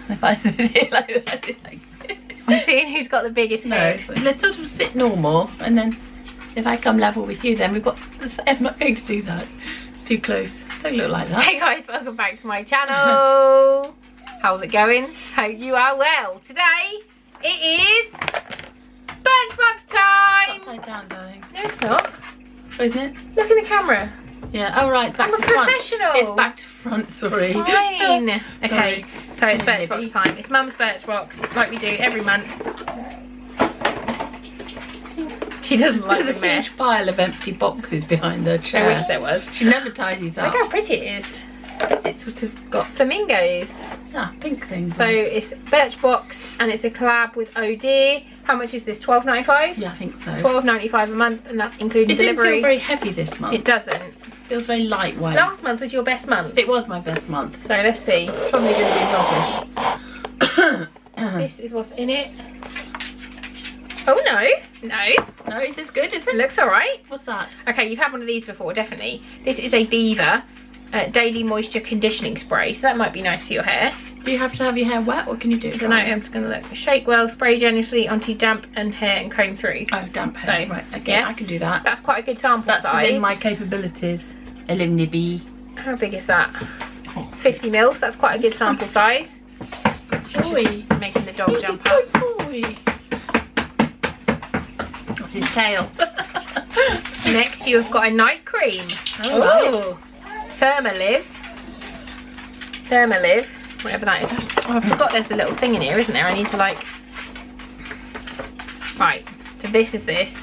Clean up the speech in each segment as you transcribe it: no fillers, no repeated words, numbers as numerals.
If I sit here like that, like... We're seeing who's got the biggest head. No, let's sort of sit normal, and then if I come level with you, then we've got the same. I'm not going to do that. It's too close. Don't look like that. Hey guys, welcome back to my channel. How's it going? Hope you are well. Today it is Birchbox time. Upside down, darling. No, it's not. Oh, isn't it? Look in the camera. Yeah. Oh right, back I'm to a front. professional. It's back to front. Sorry. Fine. Okay. So it's Sorry, Birchbox time. It's Mum's Birchbox, like we do every month. She doesn't like There's the a mess. huge pile of empty boxes behind her chair. I wish there was. She never tidies up. Look how pretty it is. It's sort of got Flamingos. pink things. So it's Birchbox and it's a collab with Oh Dear. How much is this? £12.95? Yeah, I think so. £12.95 a month, and that's including It didn't delivery. feel very heavy this month. It doesn't. It feels very lightweight. Last month was your best month. It was my best month. So let's see. Probably going to be rubbish. This is what's in it. Oh no. No, is this good? Is It it? looks alright. What's that? Okay, you've had one of these before, definitely. This is a Beaver Daily Moisture Conditioning Spray, so that might be nice for your hair. Do you have to have your hair wet, or can you do it I don't know, dry? I'm just going to look. Shake well, spray generously onto damp and hair and comb through. Oh, damp hair. So, Right, okay, yeah. I can do that. That's quite a good sample That's size. within my capabilities. A little nibby. How big is that? 50 mils, that's quite a good sample size. Boy. Just making the dog jump up. Good boy. What's his tail? Next you've got a night cream. Oh, Thermalive, whatever that is. Oh, I forgot there's a little thing in here, isn't there? I need to like... Right, so this is this.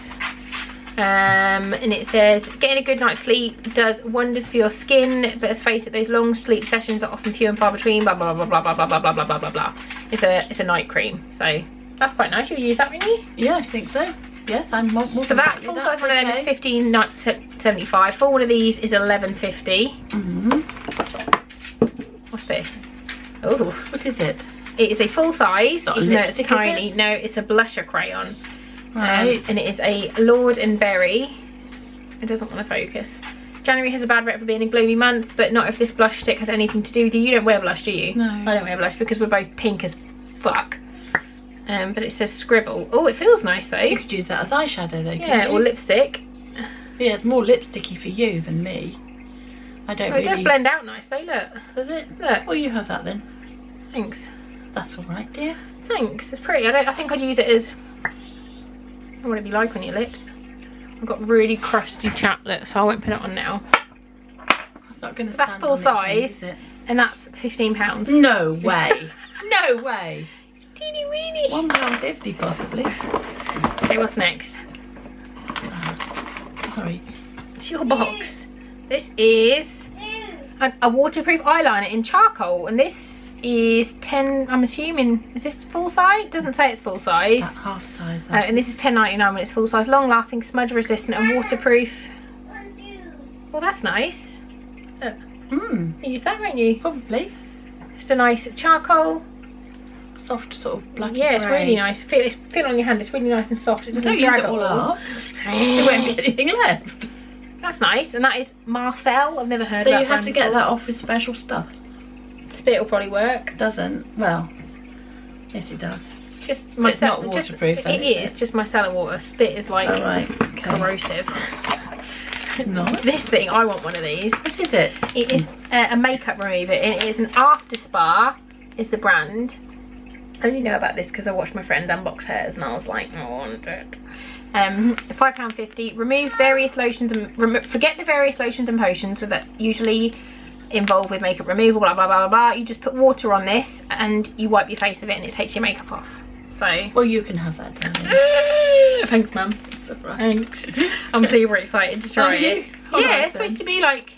And it says, getting a good night's sleep does wonders for your skin, but let's face it, those long sleep sessions are often few and far between, blah, blah, blah, blah, blah, blah, blah, blah, blah, blah, blah, blah. It's a night cream, so that's quite nice. You'll use that, won't you? Yeah, I think so. Yes, I'm more So that full size one of them is £15.75. Full one of these is £11.50. What's this? Oh, what is it? it is a full size, Not a even though it's lipstick, is tiny. No, it's a blusher crayon. Right. And it is a Lord and Berry. It doesn't want to focus. January has a bad rep for being a gloomy month, but not if this blush stick has anything to do with you. You don't wear blush, do you? No. I don't wear blush because we're both pink as fuck. But it says scribble. Oh, it feels nice though. You could use that as eyeshadow though, Yeah, couldn't or you? lipstick. Yeah, it's more lipsticky for you than me. I don't Oh, it really... does blend out nice though, look. Does it? Look. Well, you have that then. Thanks. That's alright, dear. Thanks, it's pretty. I think I'd use it as... what would it be like on your lips? I've got really crusty chapped lips, so I won't put it on now. It's not going to That's stand full on its own, size. is it? And that's £15. No way. No way. Teeny weeny. £1.50 possibly. Okay, what's next? Sorry. It's your box. This is a waterproof eyeliner in charcoal, and this is 10, I'm assuming, is this full size? It doesn't say it's full size. That's half size. And this is £10.99 when it's full size. Long lasting, smudge resistant and waterproof. Well, that's nice. Look, you use that, won't you? Probably. Just a nice charcoal. Soft sort of black. Yeah, it's really nice. Feel it on your hand, it's really nice and soft. It doesn't Don't drag use it all all up. There won't be anything left. That's nice, and that is Marcel. I've never heard of So that you have brand to get before. that off with special stuff. Spit will probably work. Doesn't? Well, yes it does. Just So it's not micellar- waterproof, then, It is is just micellar water. Spit is like Alright, okay. corrosive. It's not. This thing, I want one of these. What is it? It is a makeup remover, and it is an After Spa, is the brand. I only know about this because I watched my friend unbox hers, and I was like, I want it. £5.50. Removes various lotions and forget the various lotions and potions that usually involved with makeup removal, blah blah blah blah blah. You just put water on this and you wipe your face with it, and it takes your makeup off. So Well, you can have that, darling. thanks, mum. Thanks. I'm super excited to try Are you? it. All Yeah, right, it's supposed then. to be like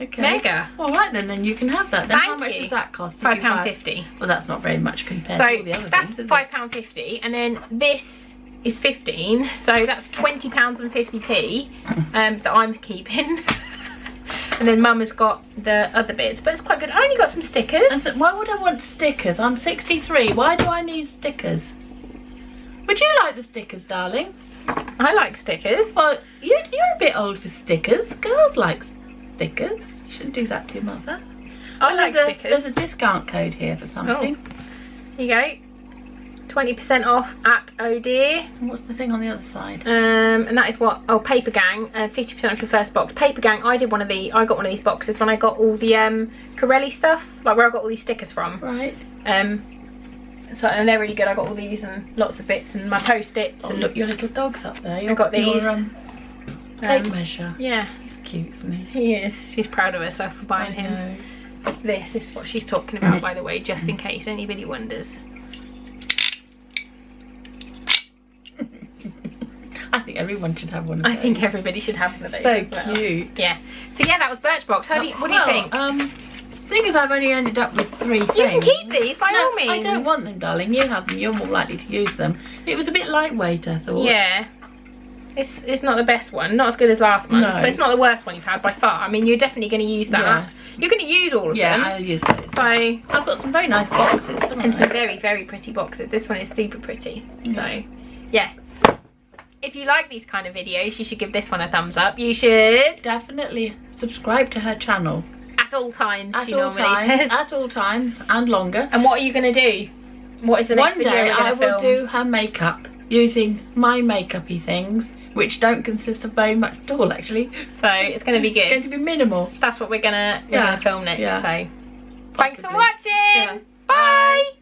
Okay. mega. All right then you can have that. Then how Thank much you. does that cost? if you buy- £5.50. Well, that's not very much compared to all the So other that's things, is it? £5.50, and then this is 15, so that's £20.50 that I'm keeping. And then mum has got the other bits, but it's quite good. I only got some stickers. And so, why would I want stickers? I'm 63. Why do I need stickers? Would you like the stickers, darling? I like stickers. Well, you're a bit old for stickers. Girls like stickers. You shouldn't do that to your mother. I like stickers. There's a discount code here for something. Here you go. 20% off at Oh Dear. And what's the thing on the other side? And that is what, oh, Paper Gang, 50% off your first box. Paper Gang, I got one of these boxes when I got all the Corelli stuff, like where I got all these stickers from. Right. So, and they're really good. I got all these and lots of bits and my post-its. Oh, and look, your little dog's up there. I got these. Tape measure. Yeah. He's cute, isn't he? He is. She's proud of herself for buying him. This is what she's talking about, by the way, just in case anybody wonders. I think everyone should have one of those. I think everybody should have one of those. So as well. cute. Yeah. So yeah, that was Birchbox. What do you think? Seeing as I've only ended up with 3 things. You can keep these by all means. I don't want them, darling. You have them. You're more likely to use them. It was a bit lightweight, I thought. Yeah. It's not the best one. Not as good as last month. No. But it's not the worst one you've had by far. I mean, you're definitely going to use that. Yes. You're going to use all of them. Yeah, I'll use those. So I've got some very nice boxes. And some very, very pretty boxes. This one is super pretty. So, yeah. If you like these kind of videos, you should give this one a thumbs up. You should definitely subscribe to her channel. At all times, At all times and longer. And what are you going to do? What is the next video One day I will film? do her makeup using my makeup-y things, which don't consist of very much at all, actually. So it's going to be good. It's going to be minimal. That's what we're gonna film next. Yeah. So thanks for Possibly. watching. Yeah. Bye.